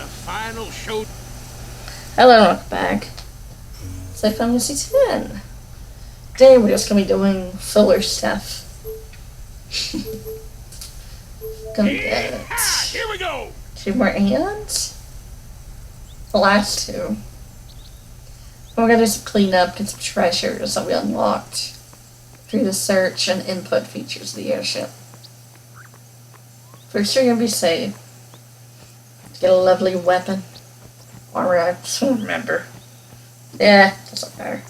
The final show. Hello, welcome back. It's like Final Fantasy 10. Today we're just gonna be doing filler stuff. Gonna get Here we go. 2 more ants. The last 2. We're gonna do some cleanup, get some treasures that we unlocked through the search and input features of the airship. First, you're gonna be saved. Get a lovely weapon. Alright, I just don't remember. Yeah, doesn't matter.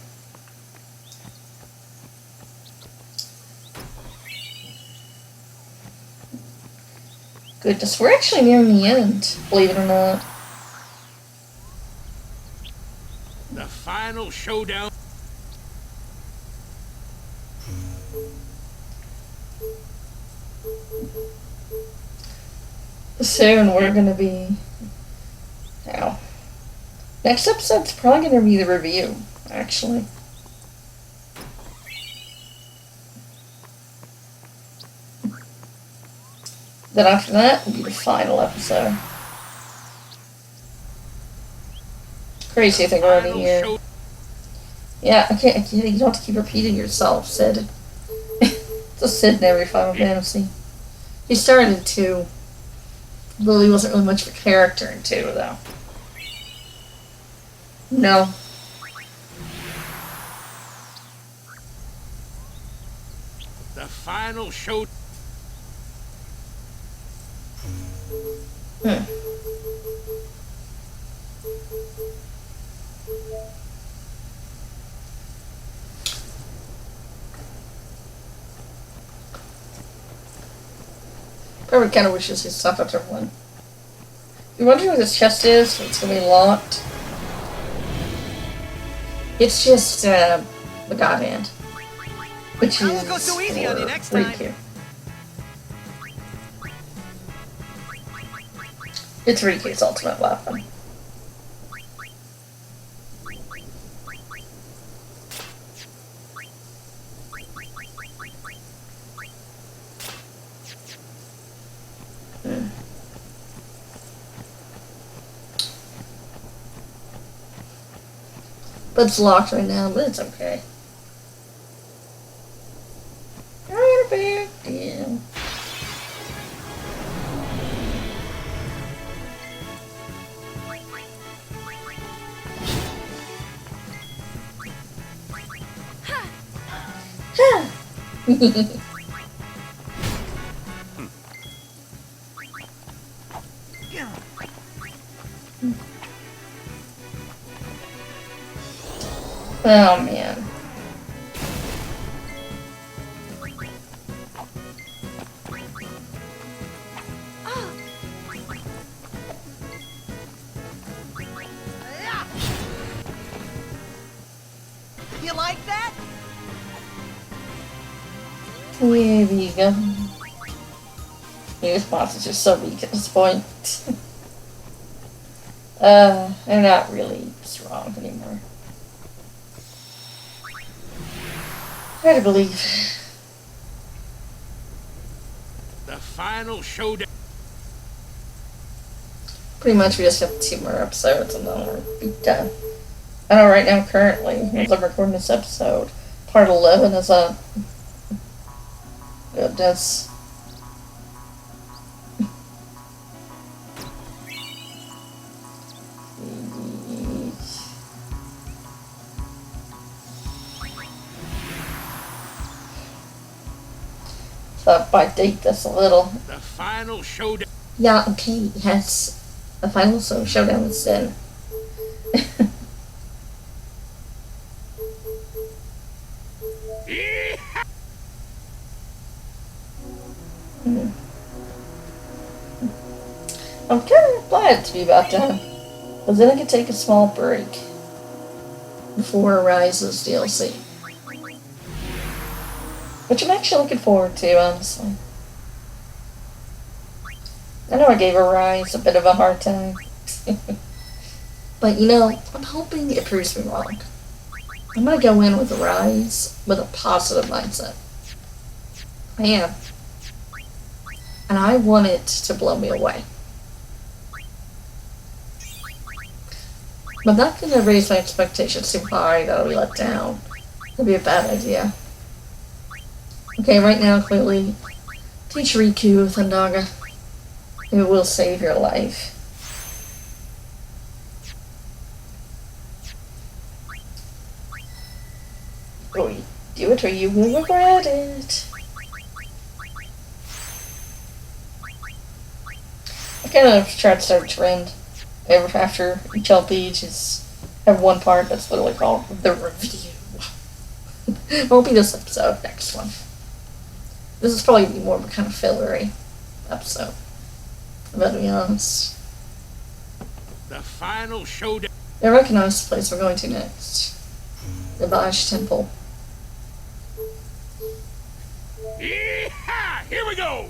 Goodness, we're actually nearing the end, believe it or not. The final showdown. Soon we're gonna be... Now, next episode's probably gonna be the review, actually. Then after that will be the final episode. Crazy, I think we're already here. Yeah, I can't, you don't have to keep repeating yourself, Sid. Just Sid in every Final Fantasy. He started to. Lily wasn't really much of a character in 2, though. No. The final show. Probably kind of wishes he'd stop after 1. You wonder who this chest is? It's gonna be locked. It's just the God Hand, which is go so easy on you next time. Riku. It's Riku's ultimate weapon. But it's locked right now, but it's okay. Not a big deal. Oh man. You like that? There you go. These monsters are so weak at this point. They're not really strong anymore. Hard to believe. The final showdown. Pretty much we just have 2 more episodes and then we'll be done. I know right now currently, as I'm recording this episode, part 11 is up. Goodness. So if I date this a little. The final showdown. Yeah, okay, yes. The final showdown with Sin. I'm kind of glad to be about done. But then I can take a small break before Rise's DLC. Which I'm actually looking forward to, honestly. I know I gave Rise a bit of a hard time. But you know, I'm hoping it proves me wrong. I'm gonna go in with Rise with a positive mindset. I am. And I want it to blow me away. But I'm not gonna raise my expectations too high that I'll be let down. That'd be a bad idea. Okay, right now, clearly, teach Riku with Handaga. It will save your life. Or you do it or you will regret it. I kind of try to start a trend. After each LP, just have one part that's literally called the review. Won't be this episode, next one. This is probably more of a kind of fillery episode. But to be honest. The final showdown. I recognize the place we're going to next. The Baj Temple. Yeehaw! Here we go!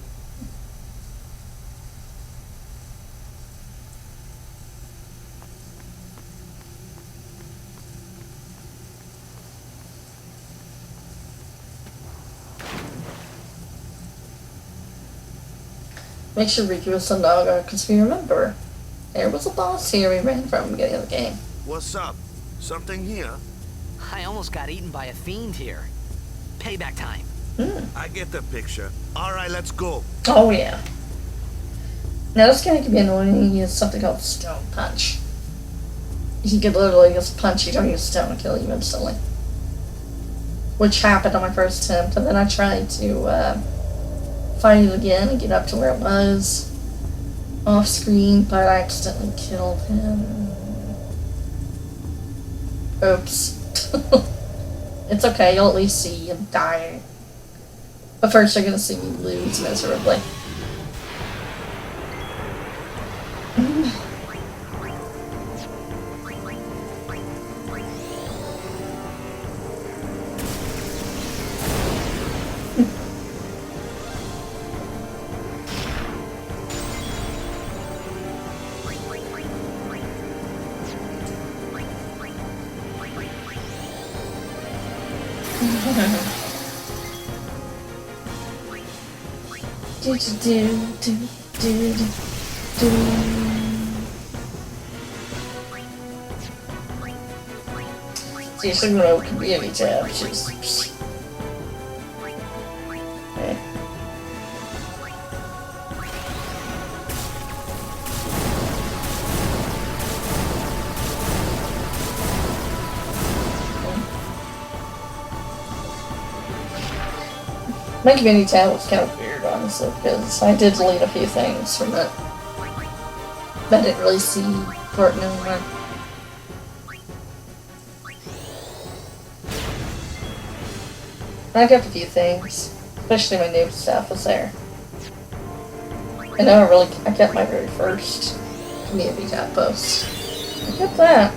Make sure Riku is Sandaga, because we remember, there was a boss here we ran from at the beginning of the game. What's up? Something here? I almost got eaten by a fiend here. Payback time. I get the picture. Alright, let's go. Oh yeah. Now this guy can be annoying. He has something called Stone Punch. He could literally just punch you, don't use stone, and kill you instantly. Which happened on my first attempt, and then I tried to find it again and get up to where it was off screen, but I accidentally killed him. Oops. It's okay, you'll at least see him die. But first you're gonna see me lose miserably. See, she's gonna open community tab. She's. Okay. My community tab was kind of weird, honestly, because I did delete a few things from it. But I didn't really see for it anymore. I kept a few things, especially my new stuff was there. And I kept my very first community tab post. I kept that.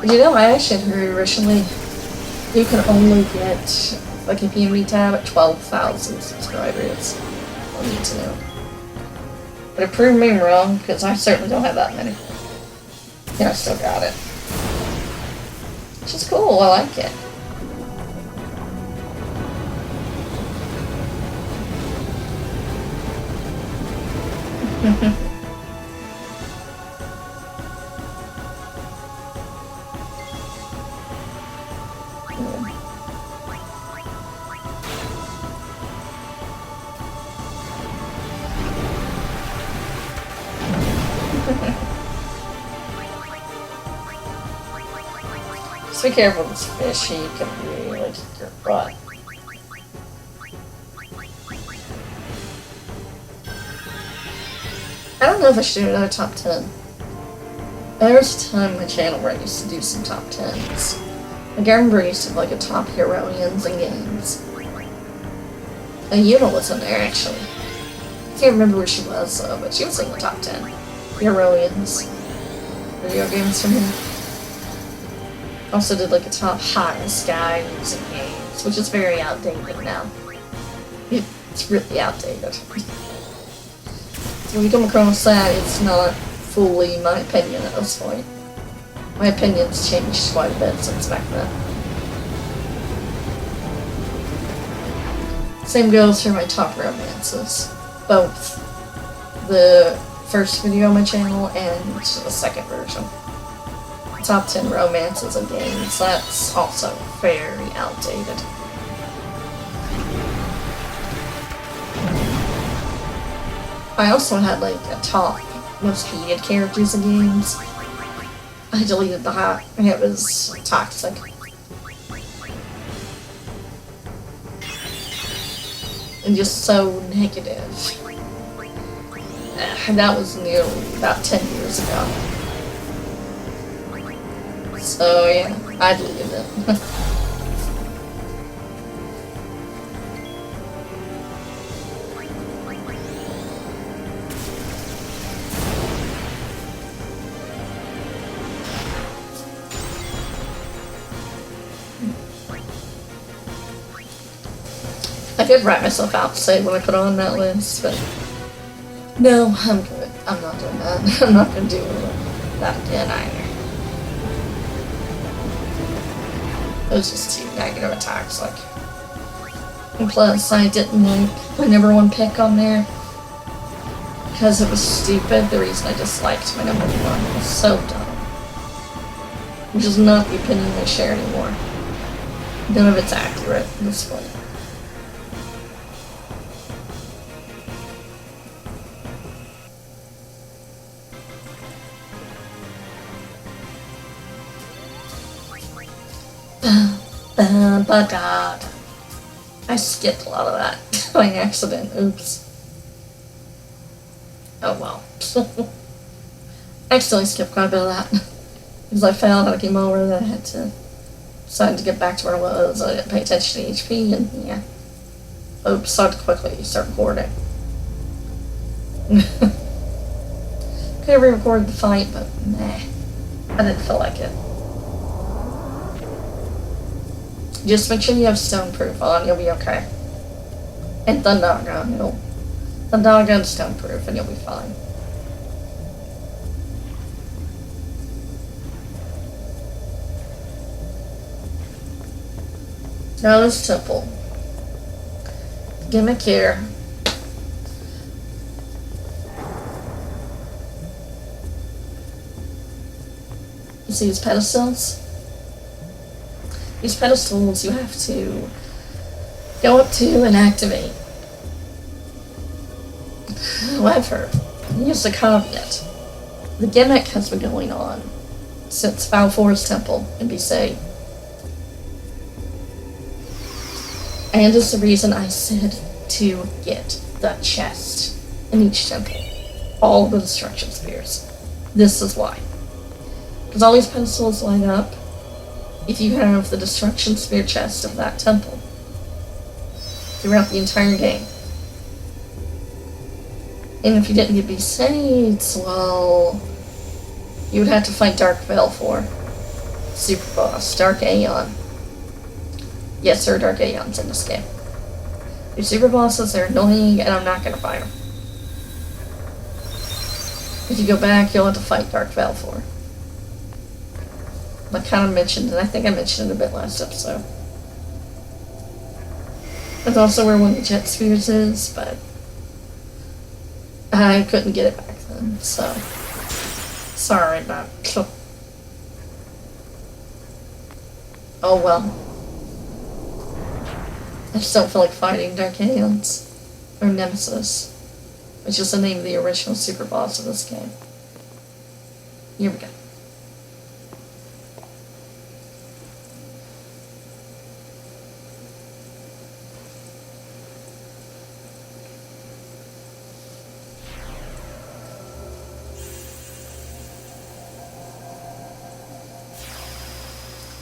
You know, I actually heard originally you can only get like a community tab at 12,000 subscribers. I need to know. But it proved me wrong, because I certainly don't have that many. Yeah, I still got it. Which is cool, I like it. Just be careful with this fish, he can really kick your butt. I don't know if I should do another top 10. There was a time on my channel where I used to do some top 10s. Like I remember I used to have like a top heroines in games. And Yuna was in there actually. I can't remember where she was though, but she was in the top 10. Heroines. Video games for me. Also did like a top hottest guys in games, which is very outdated now. It's really outdated. So when you come across that, it's not fully my opinion at this point. My opinion's changed quite a bit since back then. Same goes for my top romances. Both the first video on my channel and the second version. Top 10 romances of games. That's also very outdated. I also had like a top most hated characters in games. I deleted that and it was toxic. And just so negative. And that was nearly about 10 years ago. So yeah, I deleted it. I could write myself out to say what I put on that list, but no, I'm good. I'm not doing that. I'm not going to do that again either. It was just too negative and toxic. And plus, I didn't like my number one pick on there because it was stupid. The reason I disliked my number one was so dumb. Which is not the opinion I share anymore. None of it's accurate at this point. God. I skipped a lot of that by accident. Oops. Oh well. I accidentally skipped quite a bit of that because I found out I came over that I had to decide to get back to where I was. I didn't pay attention to HP and yeah. Oops, so I had to quickly start recording. Could have re-recorded the fight, but meh. I didn't feel like it. Just make sure you have stoneproof on, you'll be okay. And Thundaga, Thundaga's stoneproof and you'll be fine. Now this temple. Gimmick here. You see these pedestals? These pedestals you have to go up to and activate. However, here's the caveat. The gimmick has been going on since Balfour's Temple in BC. And it's the reason I said to get the chest in each temple. All the destruction spears. This is why. Because all these pedestals line up if you have the destruction spear chest of that temple throughout the entire game. And if you didn't get Besaid's, well, you would have to fight Dark Balfour, Super Boss, Dark Aeon. Yes, sir, Dark Aeon's in this game. Your Super Bosses are annoying, and I'm not going to fight them. If you go back, you'll have to fight Dark Balfour. I kind of mentioned it. I think I mentioned it a bit last episode. That's also where one of the Jet Spheres is, but I couldn't get it back then, so sorry about it. Oh well. I just don't feel like fighting Dark Aeons, or Nemesis, which is the name of the original super boss of this game. Here we go.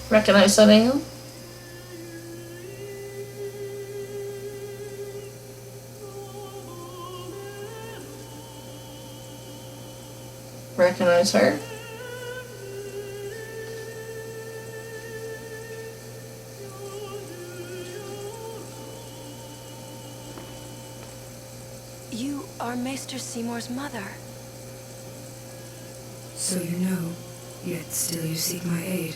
Recognize that Aeon? Recognize her? You are Maester Seymour's mother. So you know, yet still you seek my aid.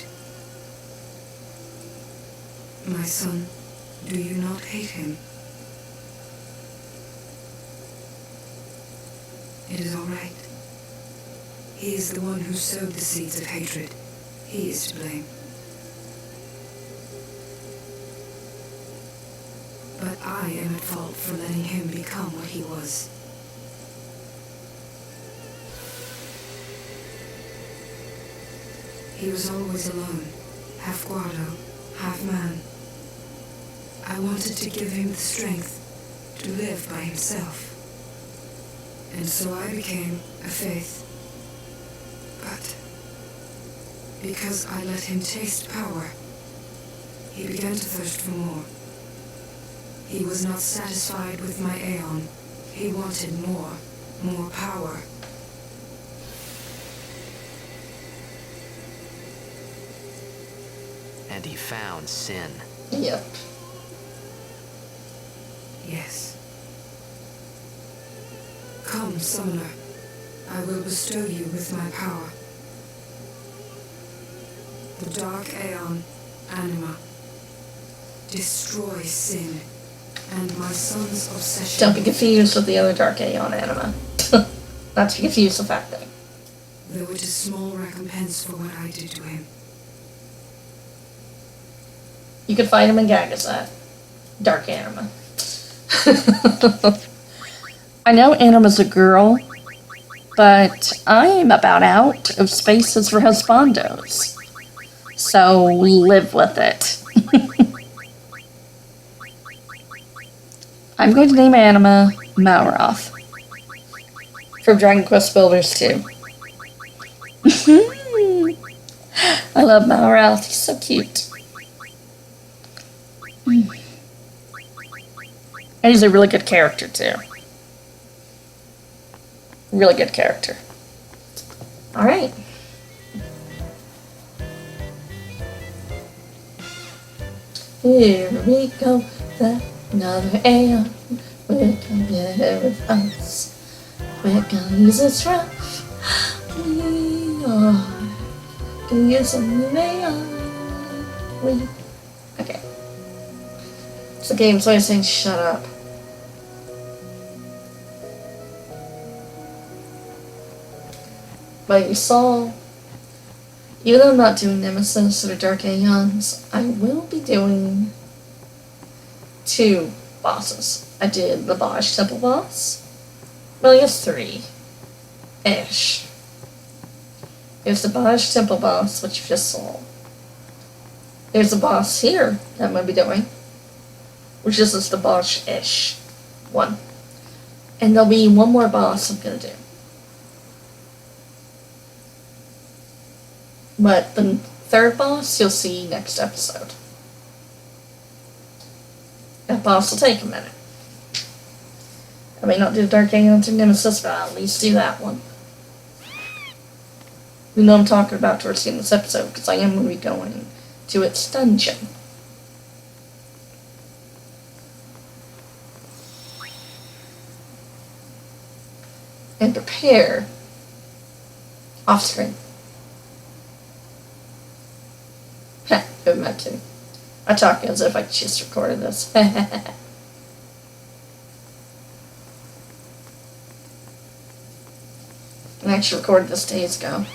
My son, do you not hate him? It is all right. He is the one who sowed the seeds of hatred. He is to blame. But I am at fault for letting him become what he was. He was always alone, half guardo, half man. I wanted to give him the strength to live by himself. And so I became a faith. But because I let him taste power, he began to thirst for more. He was not satisfied with my Aeon. He wanted more power. And he found sin. Yep. Yes. Come, Summoner. I will bestow you with my power. The Dark Aeon, Anima. Destroy sin, and my son's obsession. Don't be confused with the other Dark Aeon Anima. Not to be confused with that thing. Though it is small recompense for what I did to him. You can find him in Gagazet. Dark Anima. I know Anima's a girl, but I'm about out of spaces for husbandos. So live with it. I'm going to name Anima Malroth from Dragon Quest Builders 2. I love Malroth. He's so cute. And he's a really good character, too. Really good character. Alright. Here we go. Another Aeon. We're gonna get it with us. We're gonna use this rough. We are gonna use a new Aeon. Okay. It's the game, so I'm saying shut up. But you saw, even though I'm not doing Nemesis or Dark Aeons, I will be doing 2 bosses. I did the Bosch Temple boss. Well, I guess 3-ish. There's the Bosch Temple boss, which you just saw. There's a boss here that I'm going to be doing, which is just the Bosch-ish one. And there'll be one more boss I'm going to do. But the 3rd boss you'll see next episode. That boss will take a minute. I may not do Dark Aeon to Nemesis, but I'll at least do that one. You know what I'm talking about towards the end of this episode, because I am going to be going to its dungeon. And prepare off screen. Who am I kidding? I talk as if I just recorded this. I actually recorded this days ago.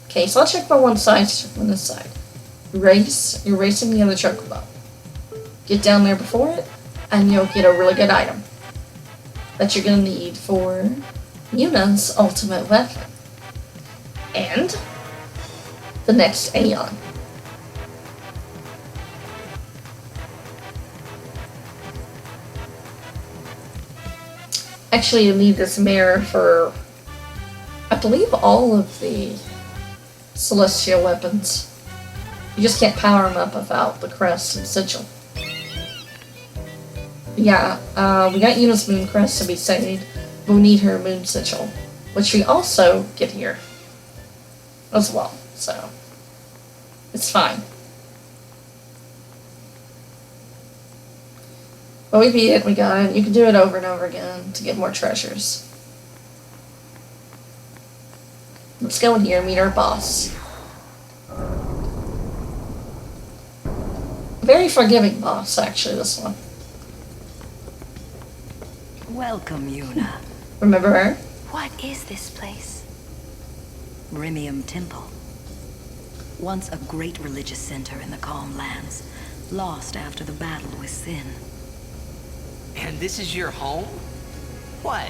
Okay, so I'll check by one side, check on this side. Race, you're racing the other chocobo. Get down there before it, and you'll get a really good item that you're going to need for Yuna's ultimate weapon. And the next Aeon. Actually, you need this mirror for, I believe, all of the celestial weapons. You just can't power them up without the crest and sigil. Yeah, we got Yuna's moon crest to be saved, but we need her moon sigil, which we also get here as well, so it's fine. But we beat it, we got it. You can do it over and over again to get more treasures. Let's go in here and meet our boss. Very forgiving boss, actually, this one. Welcome, Yuna. Remember her? What is this place? Rimium Temple. Once a great religious center in the Calm Lands, lost after the battle with Sin. And this is your home? What?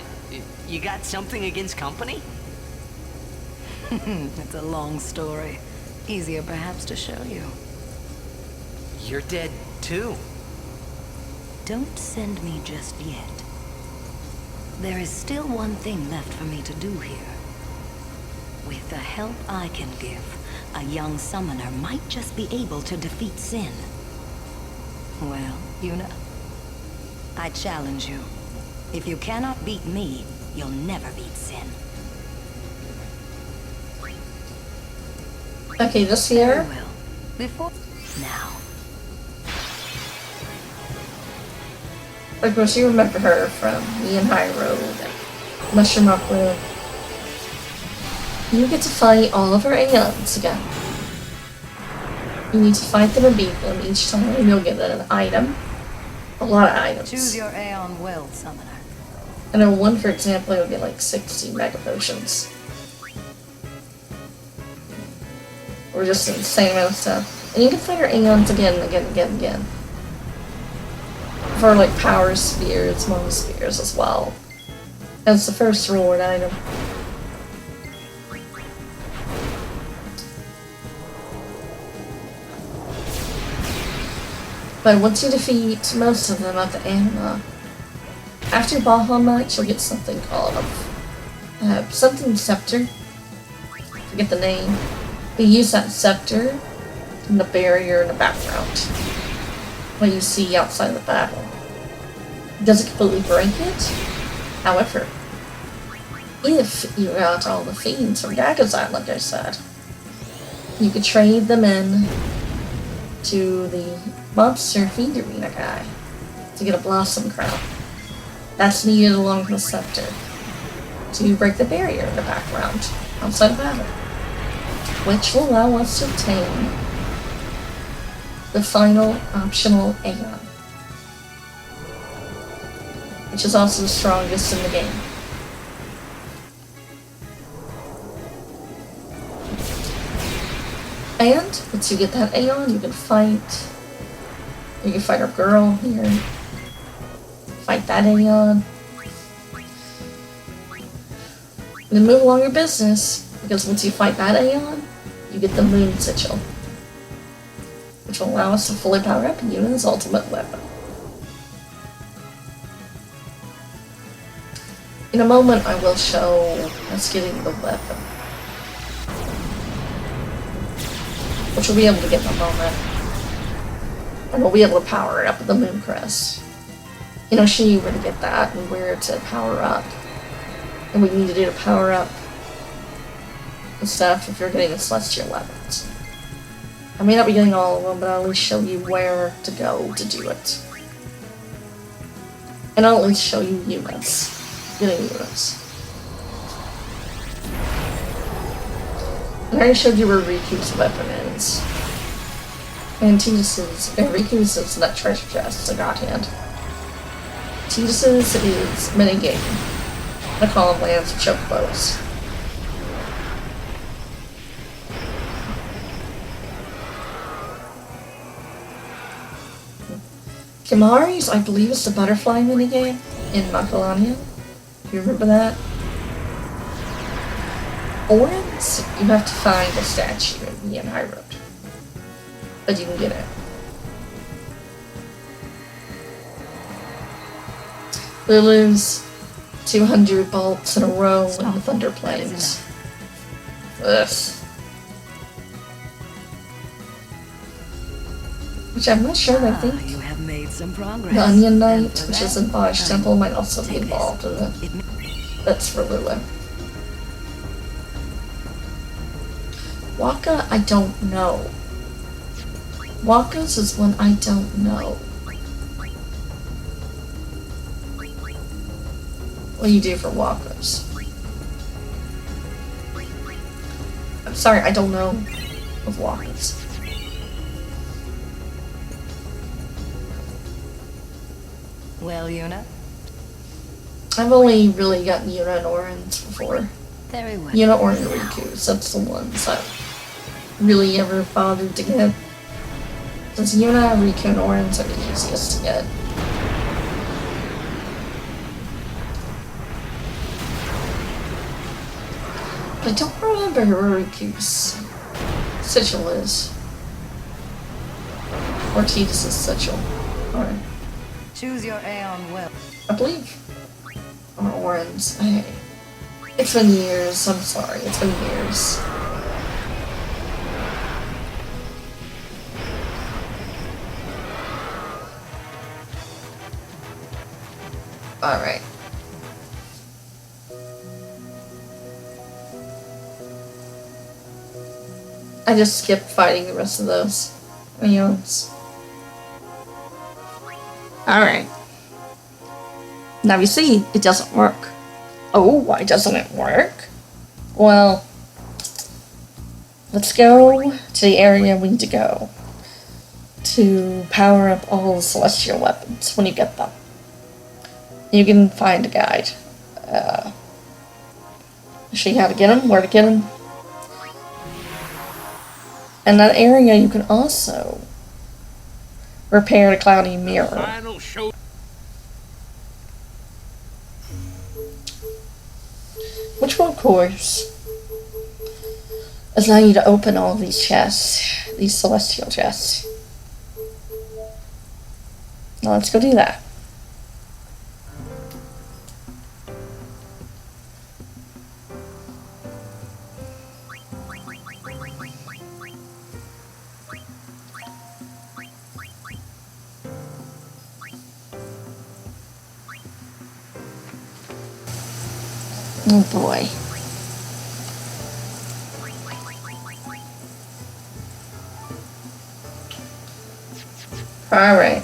You got something against company? It's a long story. Easier perhaps to show you. You're dead too. Don't send me just yet. There is still one thing left for me to do here. With the help I can give, a young summoner might just be able to defeat Sin. Well, Yuna, I challenge you. If you cannot beat me, you'll never beat Sin. Okay, this here. Very well. Before... Now. Of course, you remember her from Me and High Road, Mushroom Rock Road. You get to fight all of her Aeons again. You need to fight them and beat them each time, and you'll get an item. A lot of items. Choose your Aeon well, Summoner. I know one, for example, you'll get like 60 Mega Potions. Or just an insane amount of stuff. And you can fight her Aeons again. For like Power Spheres, Moon Spheres as well. As the first reward item. But once you defeat most of them at the end, after Bahamut, you'll get something called something Scepter. Forget the name. You use that scepter in the barrier in the background. What you see outside the battle. It doesn't completely break it. However, if you got all the fiends from Yagazai, like I said, you could trade them in to the monster fiend arena guy to get a blossom crown. That's needed along with the scepter to break the barrier in the background outside the battle, which will allow us to obtain the final optional Aeon, which is also the strongest in the game. And once you get that Aeon, you can fight a girl here, fight that Aeon, and then move along your business, because once you fight that Aeon, you get the Moon Sigil, which will allow us to fully power up Yuna's ultimate weapon. In a moment, I will show us getting the weapon, which we'll be able to get in a moment, and we'll be able to power it up with the Moon Crest. You know, show you where to get that and where to power up, and what you need to do to power up the stuff if you're getting the Celestial weapons. I may not be getting all of them, but I'll at least show you where to go to do it. And I'll at least show you units. Getting units. And I already showed you where Riku's weapon is. And Riku's is that treasure chest, the God Hand. Tidus's is minigame. The Calm Lands of Chocobos. Kimahari's, I believe, is the butterfly minigame in Macalania. Do you remember that? Orin's, you have to find a statue in the High Road. But you can get it. Lulu's 200 bolts in a row in the Thunder Plains. Ugh. Which I'm not sure, I think You have made some progress. the Onion And Knight, for which that, is in Bosch I Temple, might also be take this. involved in it. That's for Lulu. Waka, I don't know. Waka's is one I don't know. What do you do for Waka's? I'm sorry, I don't know of Waka's. Well, Yuna, I've only really gotten Yuna and Orange before. Very well. Yuna, Orange, and Riku. That's the ones I really ever bothered to get. Since Yuna, Riku, and Orange are the easiest to get. But I don't remember where Riku's sigil is. Or Tidus' sigil. Alright. Choose your Aeon well. I believe. Or Orange. It's been years. I'm sorry. It's been years. Alright. I just skipped fighting the rest of those Aeons. Alright. Now you see, it doesn't work. Oh, why doesn't it work? Well, let's go to the area we need to go to power up all the celestial weapons when you get them. You can find a guide. Show you how to get them, where to get them. In that area, you can also repair the cloudy mirror. Final show. Which will, of course, allow you to open all these chests, these celestial chests. Now let's go do that. Oh boy. Alright.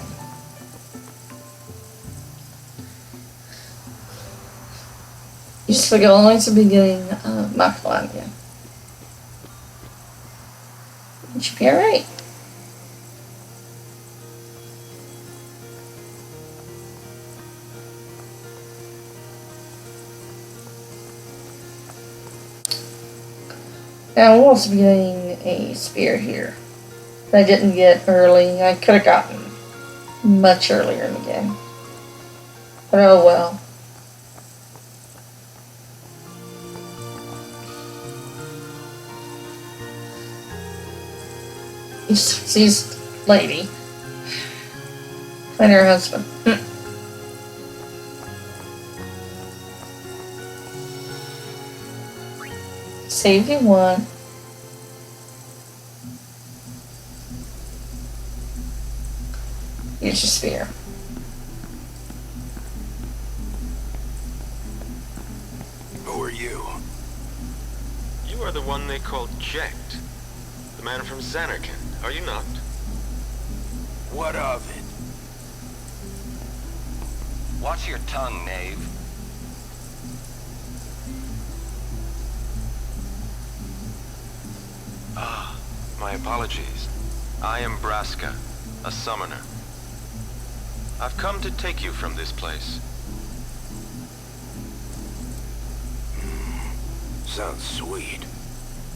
You just go all the way to the beginning of Macedоnia. It should be alright. Now we'll also be getting a spear here that I didn't get early. I could have gotten much earlier in the game. But oh well. She's lady. And her husband. Save you one. Here's your spear. Who are you? You are the one they called Jekt. The man from Zanarkand, are you not? What of it? Watch your tongue, knave. Ah, my apologies. I am Braska, a summoner. I've come to take you from this place. Sounds sweet.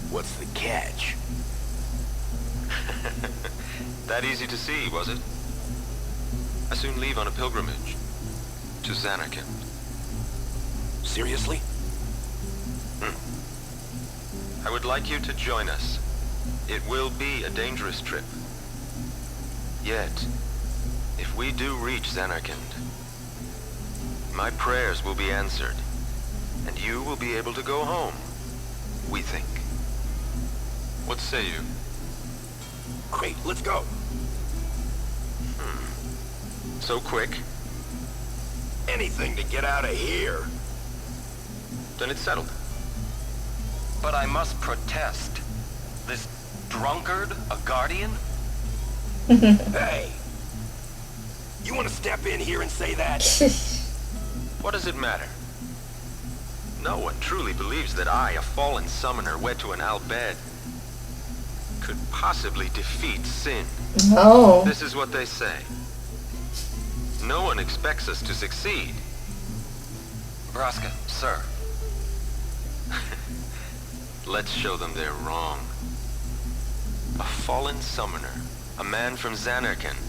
What's the catch? That easy to see, was it? I soon leave on a pilgrimage to Zanarkand. Seriously? I would like you to join us. It will be a dangerous trip. Yet, if we do reach Zanarkand, my prayers will be answered, and you will be able to go home, we think. What say you? Great, let's go. So quick? Anything to get out of here. Then it's settled. But I must protest. This drunkard, a guardian? Hey! You want to step in here and say that? What does it matter? No one truly believes that I, a fallen summoner wed to an Al-Bhed, could possibly defeat sin. No. This is what they say. No one expects us to succeed. Nebraska, sir. Let's show them they're wrong. A fallen summoner, a man from Xanarkand,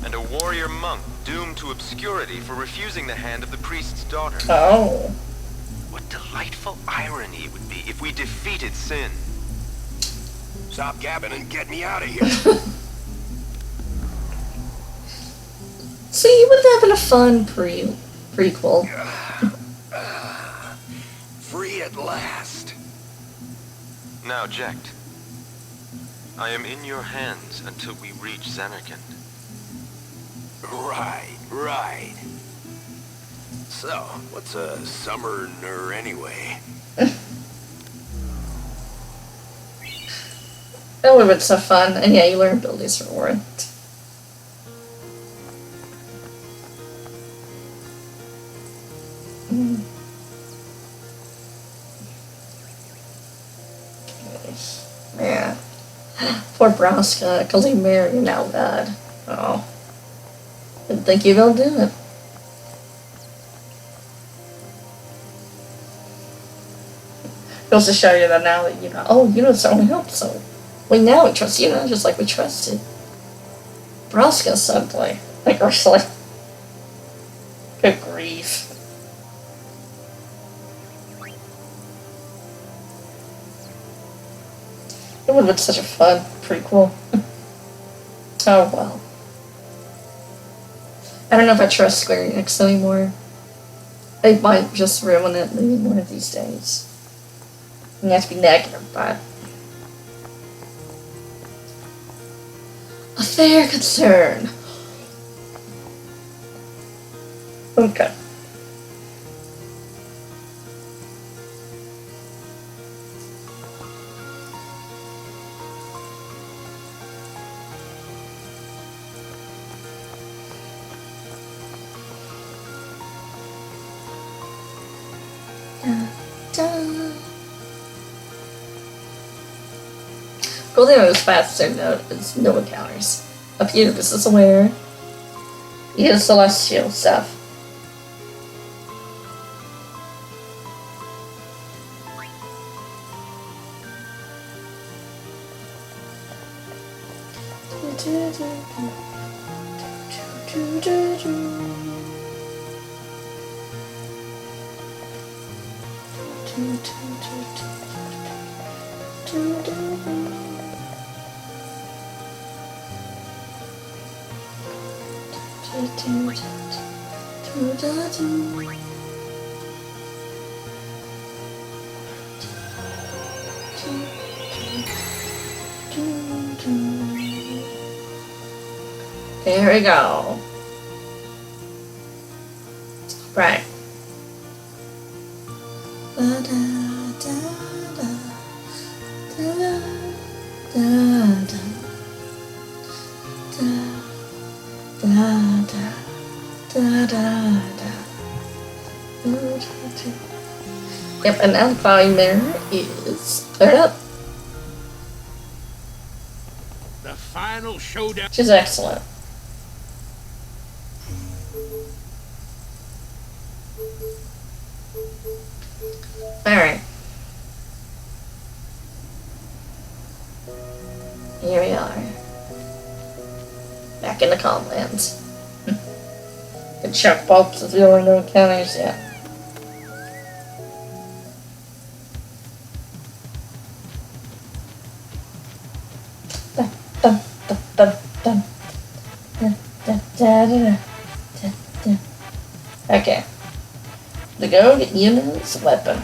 and a warrior monk doomed to obscurity for refusing the hand of the priest's daughter. Oh. What delightful irony it would be if we defeated sin. Stop gabbing and get me out of here. See, wouldn't that have been a fun prequel? Free at last. Now, Jekt, I am in your hands until we reach Xanarkand. Right. So, what's a summoner anyway? That would have been so fun. And yeah, you learn abilities for it. Man. Poor Braska, because he married you now, bad. Oh. Didn't think you'd be able to do it. Goes to show you that now that you know, oh, you know, it's only help, so. Now we trust you, know, just like we trusted Braska suddenly. Like, really. Good grief. It would have been such a fun prequel. Oh well. I don't know if I trust Square Enix anymore. They might just ruin it one of these days. You have to be negative, but a fair concern. Okay. Cool thing about this fast zone note is no encounters. Up Universe is aware. You get celestial stuff. There we go. Right. Yep, and now the volume there is cleared up. The final showdown. Which is excellent. Alright. Here we are. Back in the Comlands. Good chunk, folks, if you don't know counties yet. Dun, dun, dun, dun, dun. Dun, dun, dun, dun, dun. Okay. To go get Yuna's weapon.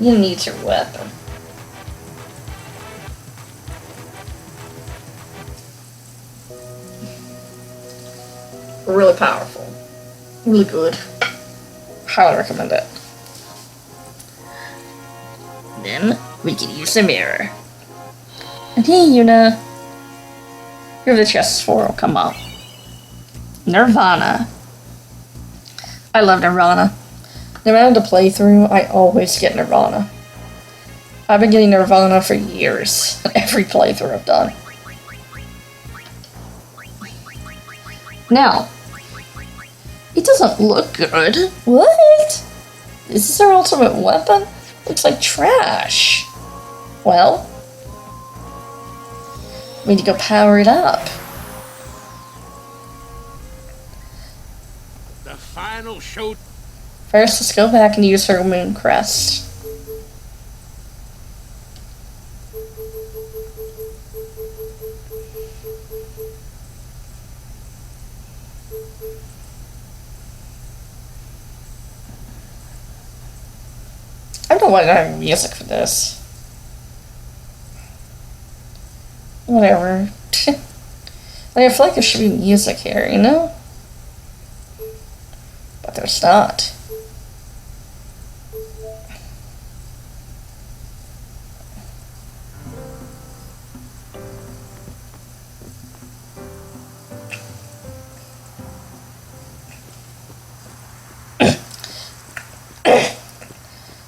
You need your weapon. Really powerful. Really good. Highly recommend it. Then we can use the mirror. And hey, Yuna. Here the chests for will come up. Nirvana. I love Nirvana. No matter the playthrough, I always get Nirvana. I've been getting Nirvana for years. Every playthrough I've done. Now, It doesn't look good. What? Is this our ultimate weapon? Looks like trash. Well, we need to go power it up. The final show. First, let's go back and use her moon crest. I don't want to have music for this. Whatever. Like, I feel like there should be music here, you know? But there's not.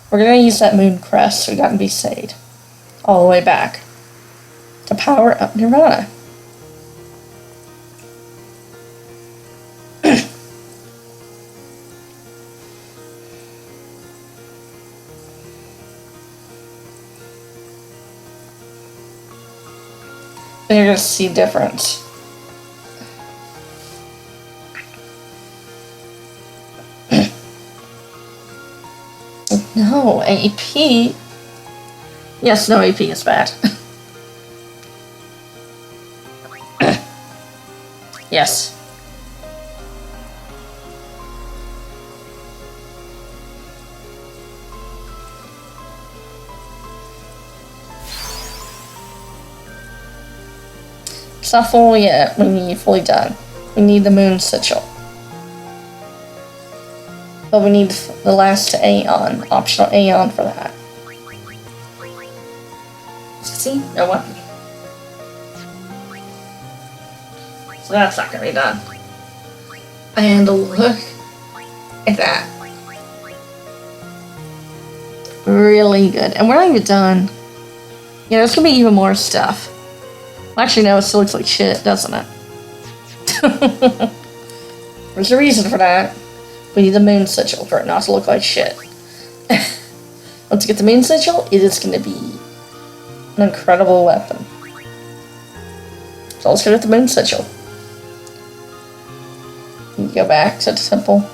We're gonna use that moon crest so we got to be saved all the way back to power up Nirvana. Then you're gonna see a difference. No, AP. Yes, no, AP is bad. Yes. It's not full yet. We need fully done. We need the moon sigil. But we need the last Aeon, optional Aeon for that. See? No weapon. So that's not gonna be done. And look at that. Really good. And we're not even done. Yeah, there's gonna be even more stuff. Well, actually, no, it still looks like shit, doesn't it? There's a reason for that. We need the moon sigil for it not to look like shit. Once you get the moon sigil, it is going to be an incredible weapon. So let's go with the moon sigil. You go back to the temple.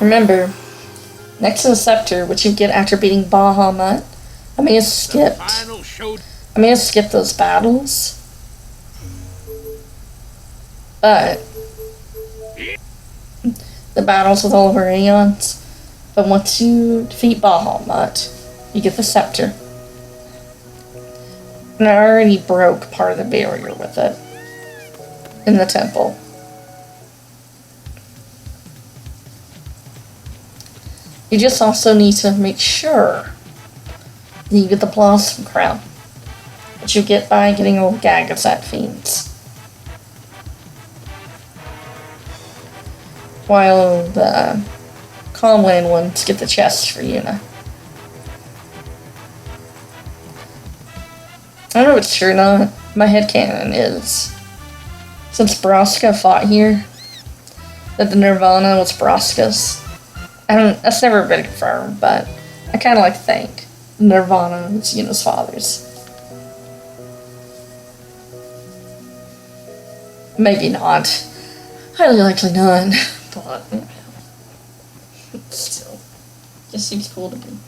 Remember, next to the scepter, which you get after beating Bahamut, I may have skipped those battles. But the battles with all of our Aeons. But once you defeat Bahamut, you get the scepter. And I already broke part of the barrier with it in the temple. You just also need to make sure that you get the Blossom Crown, which you get by getting old Gagazat Fiends. While the Calmland ones get the chest for Yuna. I don't know if it's true or not. My headcanon is, since Braska fought here, that the Nirvana was Braska's. That's never been confirmed, but I kind of like to think Nirvana was Yuna's father's. Maybe not. Highly likely not, but you know, still, just seems cool to me.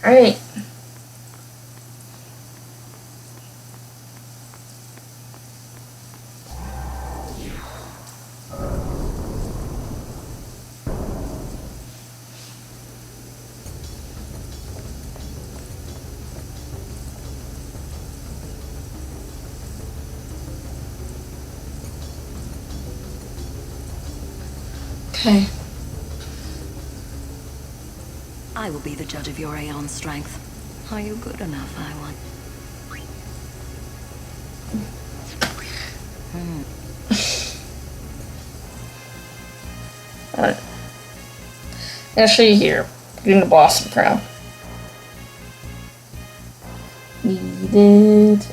Alright. Okay. I will be the judge of your Aeon strength. Are you good enough, I want? Alright. I'm gonna show you here. Getting the Blossom Crown. Needed.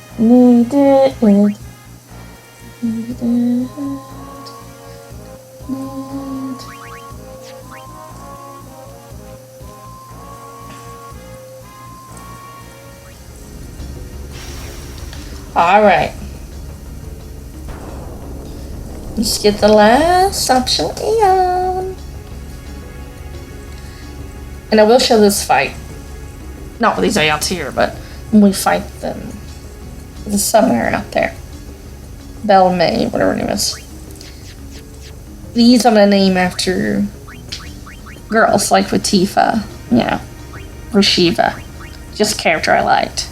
Alright. Let's get the last option Aeon. And I will show this fight. Not with these Aeons here, but when we fight them. The summoner up there. Belle May, whatever her name is. These I'm gonna name after girls, like with Tifa, you know, or Shiva. Just a character I liked.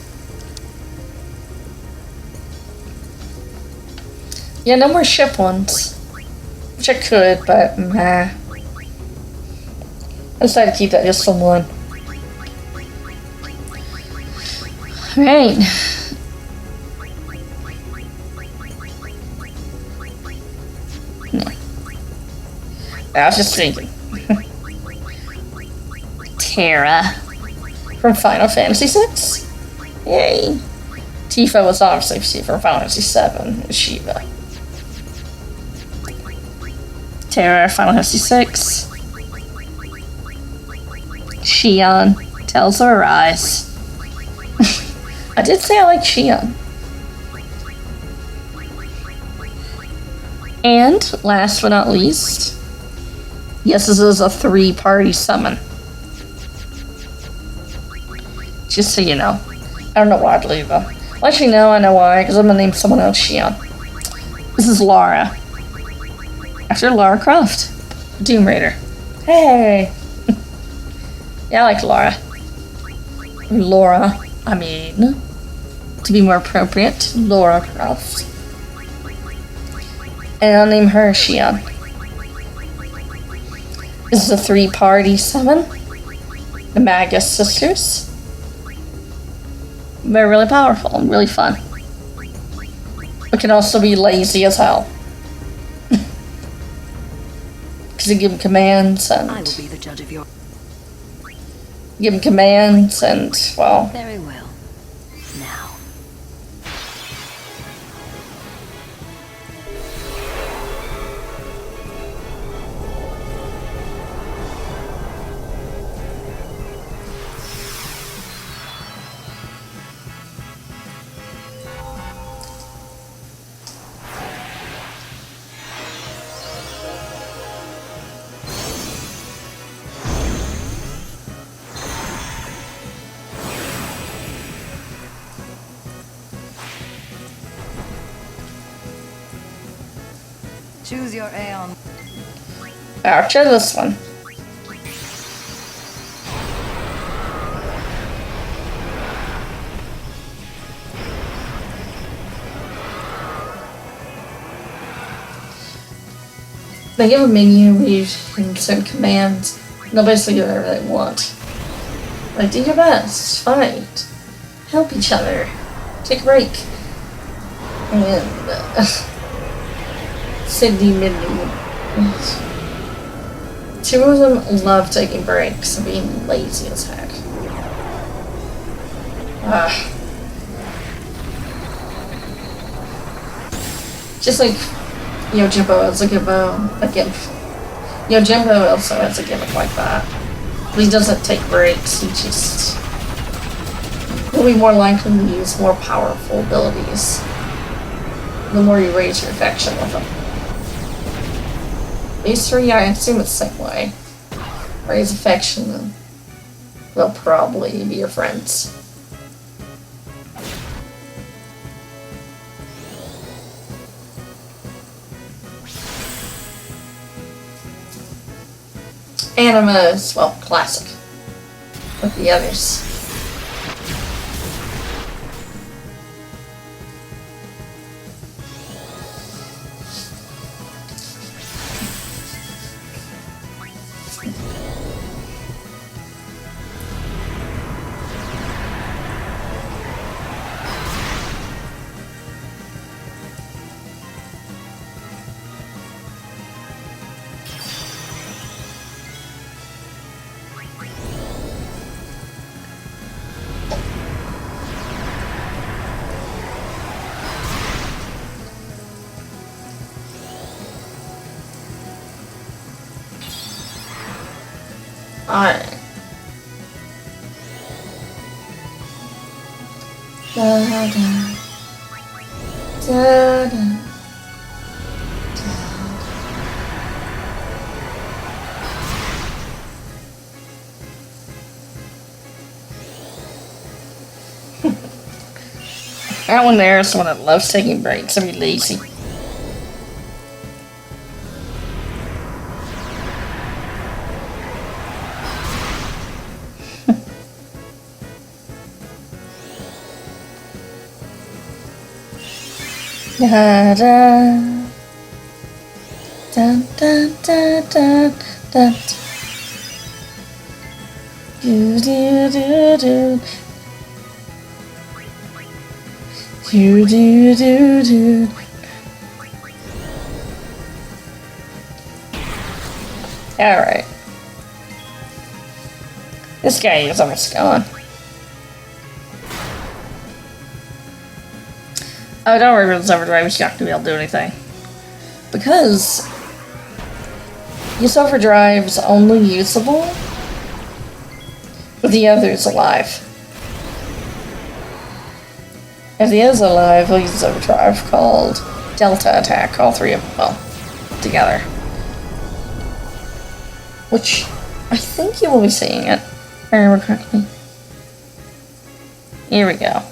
Yeah, no more ship ones. Which I could, but nah. I decided to keep that just for one. Alright. No. I was just thinking. Terra. From Final Fantasy VI? Yay. Tifa was obviously from Final Fantasy VII. Shiva. Terra, Final Fantasy VI. Xion, Tales of Arise. I did say I like Xion. And, last but not least, yes, this is a 3-party summon. Just so you know. I don't know why I'd leave them. Well, actually, no, I know why, because I'm going to name someone else Xion. This is Lara. After Lara Croft. Tomb Raider. Hey! Yeah, I like Lara. Laura, I mean. To be more appropriate, Lara Croft. And I'll name her Xion. This is a 3-party summon. The Magus sisters. They're really powerful and really fun. But can also be lazy as hell. Because you give them commands and... I will be the judge of your... Give them commands and, well... Very well. Now. Choose your Aeon. I'll try this one. They give a menu where you can send commands. They'll basically do whatever they want. Like, do your best, fight, help each other, take a break. And, Cindy, Mindy. Two of them love taking breaks and being lazy as heck. Just like Jimbo has a gimp. Jimbo also has a gimmick like that. But he doesn't take breaks, he just... He'll be more likely to use more powerful abilities the more you raise your affection with them. These three, I assume it's the same way. Raise affection, and they'll probably be your friends. Anima is, well, classic. With the others. Alright. Da da. Da da. That one there is the one that loves taking breaks. I mean, lazy. Da da da da da da da. Do do do do. Do do do do. All right. This guy is almost gone. Oh, don't worry about this overdrive. He's not going to be able to do anything. Because this overdrive is only usable with the others alive. If the other's alive, he'll use this overdrive called Delta Attack. All three of them, well, together. Which, I think you will be seeing it. If I remember correctly. Here we go.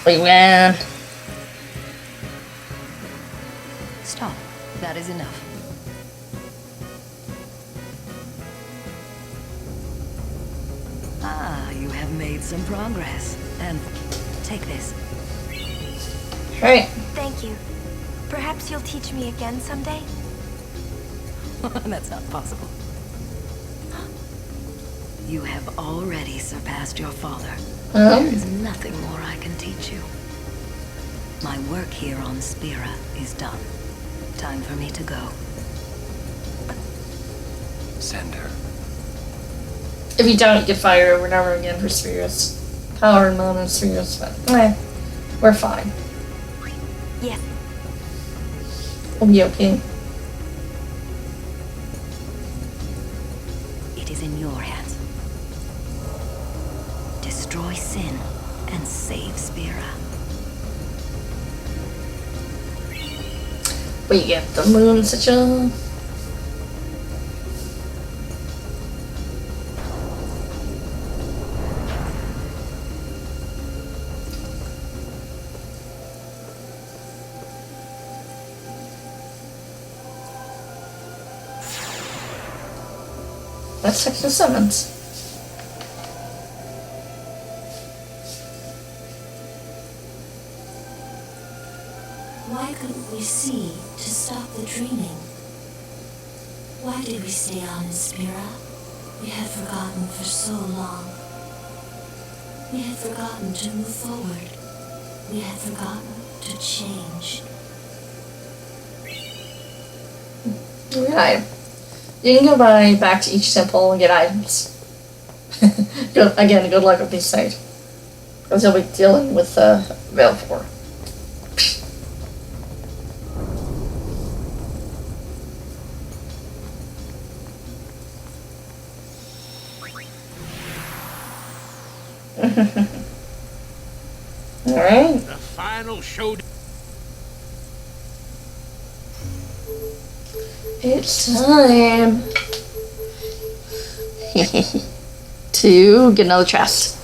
We win. Stop. That is enough. Ah, you have made some progress. And take this. Right. Thank you. Perhaps you'll teach me again someday? That's not possible. You have already surpassed your father. There is nothing more I can teach you. My work here on Spira is done. Time for me to go. Send her. If you don't, you get fired over and over again for spheres. Power and mana spheres, but we're fine. Yes. We'll be okay. It is in your hands. Destroy sin and save Spira. We get the moon sigil. Let's check the summons. Why couldn't we see to stop the dreaming? Why did we stay on in Spira? We had forgotten for so long. We had forgotten to move forward. We had forgotten to change. Alright. You can go back to each temple and get items. Good luck with these things. Because you'll be dealing with Veilfor. Alright. The final showdown. It's time to get another chest.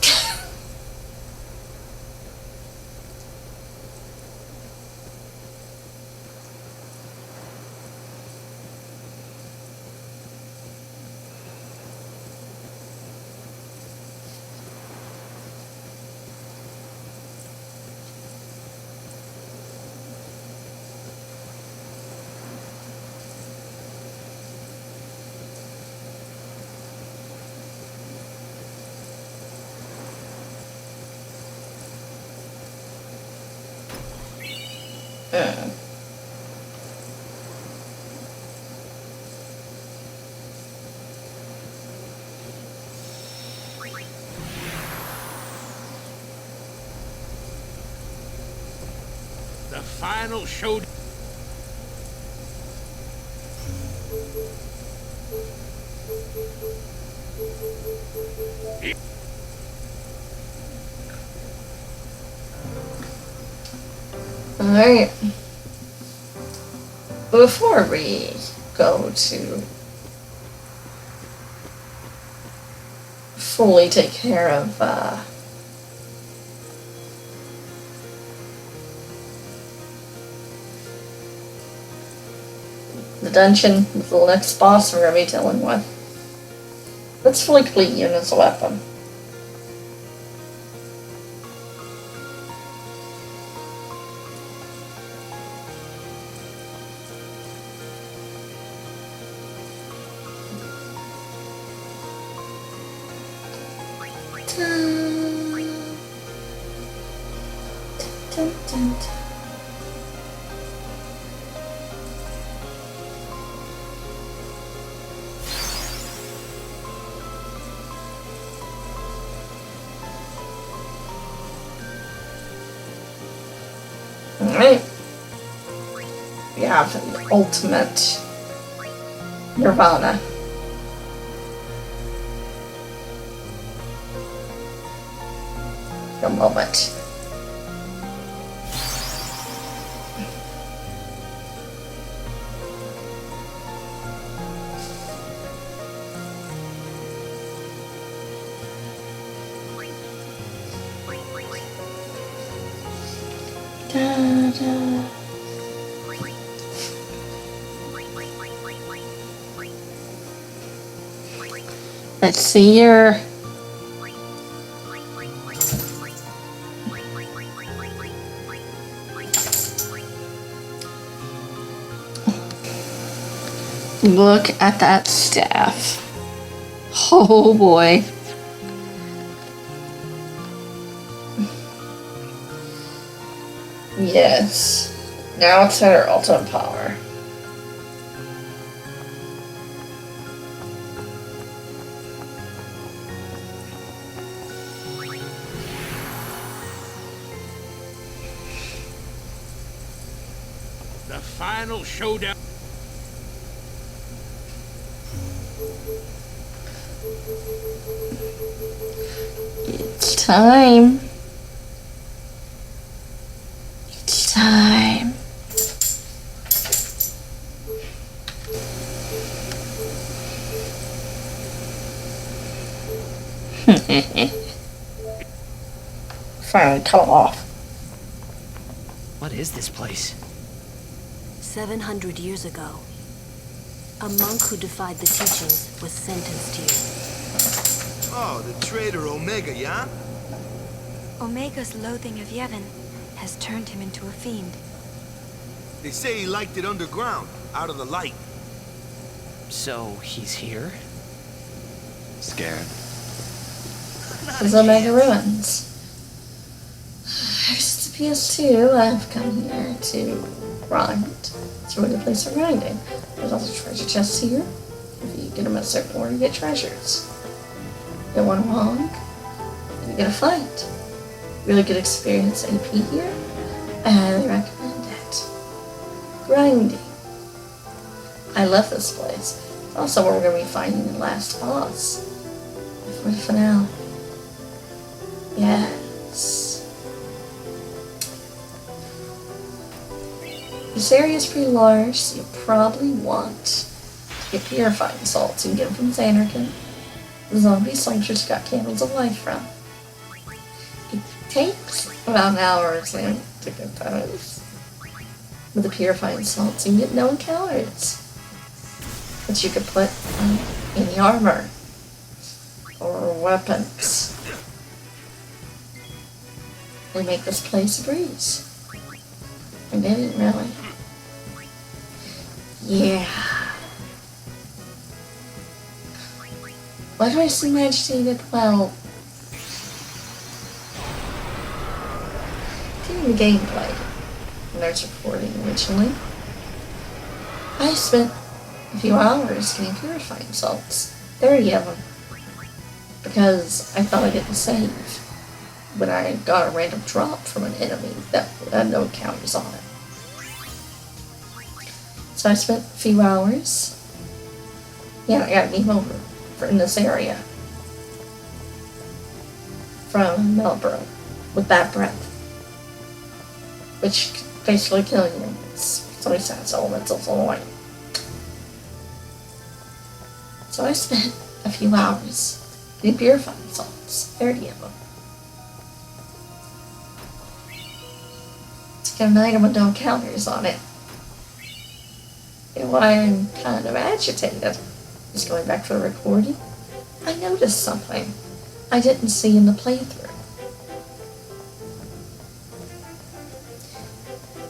The final showdown. Alright. Before we go to fully take care of the dungeon with the next boss we're going to be dealing with, let's fully complete Yuna's weapon. Dun, dun, dun. Alright. We have the ultimate Nirvana. A moment. Da, da. Let's see here. Look at that staff. Oh boy. Yes. Now it's at our ultimate power. The final showdown. It's time. It's time. Finally come off. What is this place? 700 years ago, a monk who defied the teachings was sentenced here. Oh, the traitor Omega, yeah? Omega's loathing of Yevon has turned him into a fiend. They say he liked it underground, out of the light. So, he's here? Scared? There's Omega Ruins. Ever since the PS2, I've come here to grind. It's a really good place for grinding. There's also treasure chests here. If you get them at a certain order, you get treasures. Get one wrong, and you get a fight. Really good experience AP here. I highly recommend it. Grinding. I love this place. It's also where we're going to be fighting the last boss before the finale. Yes. This area is pretty large, so you'll probably want to get purifying salts. You can get them from Xanarkin, the zombie soldiers you got candles of life from. It takes about an hour or so to get those. With the purifying salts, you can get no encounters that you could put on any armor or weapons. They make this place a breeze. And they didn't really. Yeah. Why do I seem agitated? Well, during the gameplay, when I was recording originally, I spent a few hours getting purifying salts. 30 of them. Because I thought I didn't save when I got a random drop from an enemy that had no encounters on it. So I spent a few hours Yeah, I got game over in this area. From Melbourne. With that breath. Which basically killing you. It's only sad elements, it's annoying. So I spent a few hours getting purifying salts. 30 of them. To get an item with no encounters on it. And why I'm kind of agitated, just going back to the recording, I noticed something I didn't see in the playthrough.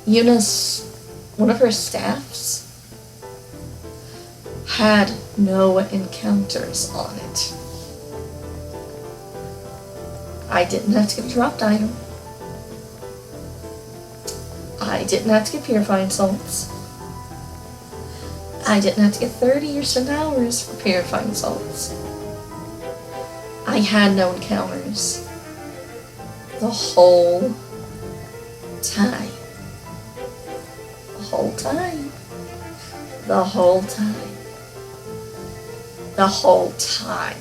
Eunice, one of her staffs, had no encounters on it. I didn't have to get a dropped item. I didn't have to get purifying salts. I didn't have to get 30 or so hours for purifying salts. I had no encounters the whole time. The whole time. The whole time. The whole time.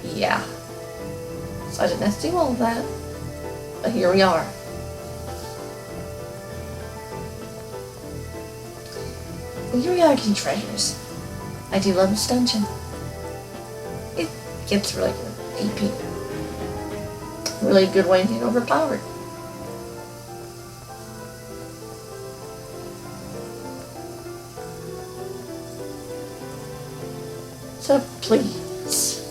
Yeah. So I didn't have to do all of that. But here we are. Here we are getting treasures. I do love this dungeon. It gets really good AP. Really good way to get overpowered. So please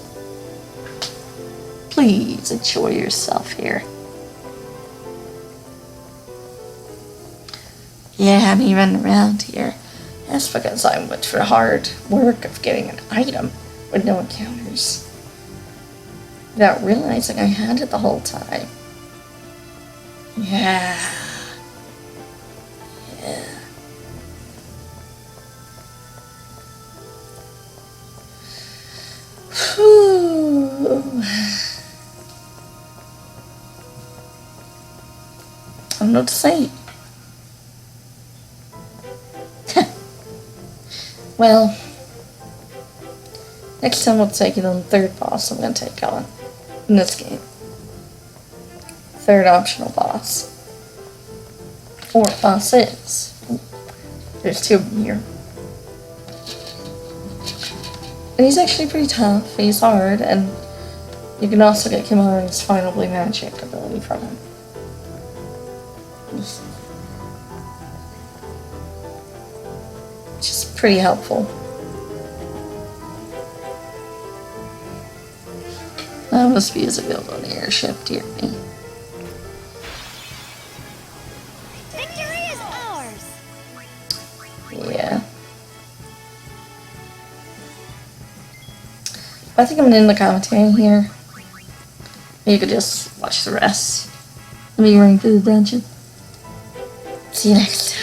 enjoy yourself here. Yeah, me running around here. That's because I went through the hard work of getting an item with no encounters. Without realizing I had it the whole time. Yeah. Whew. I don't know what to say. Well, next time we'll take it on the third boss I'm going to take on in this game. Third optional boss. Fourth boss is. There's two of them here. And he's actually pretty tough. He's hard, and you can also get Kimahari's Final Blade Magic ability from him. Which is pretty helpful. That must be his ability on the airship, dear me. Victory is ours! Yeah. I think I'm gonna end the commentary here. You could just watch the rest of me running through the dungeon. See you next time.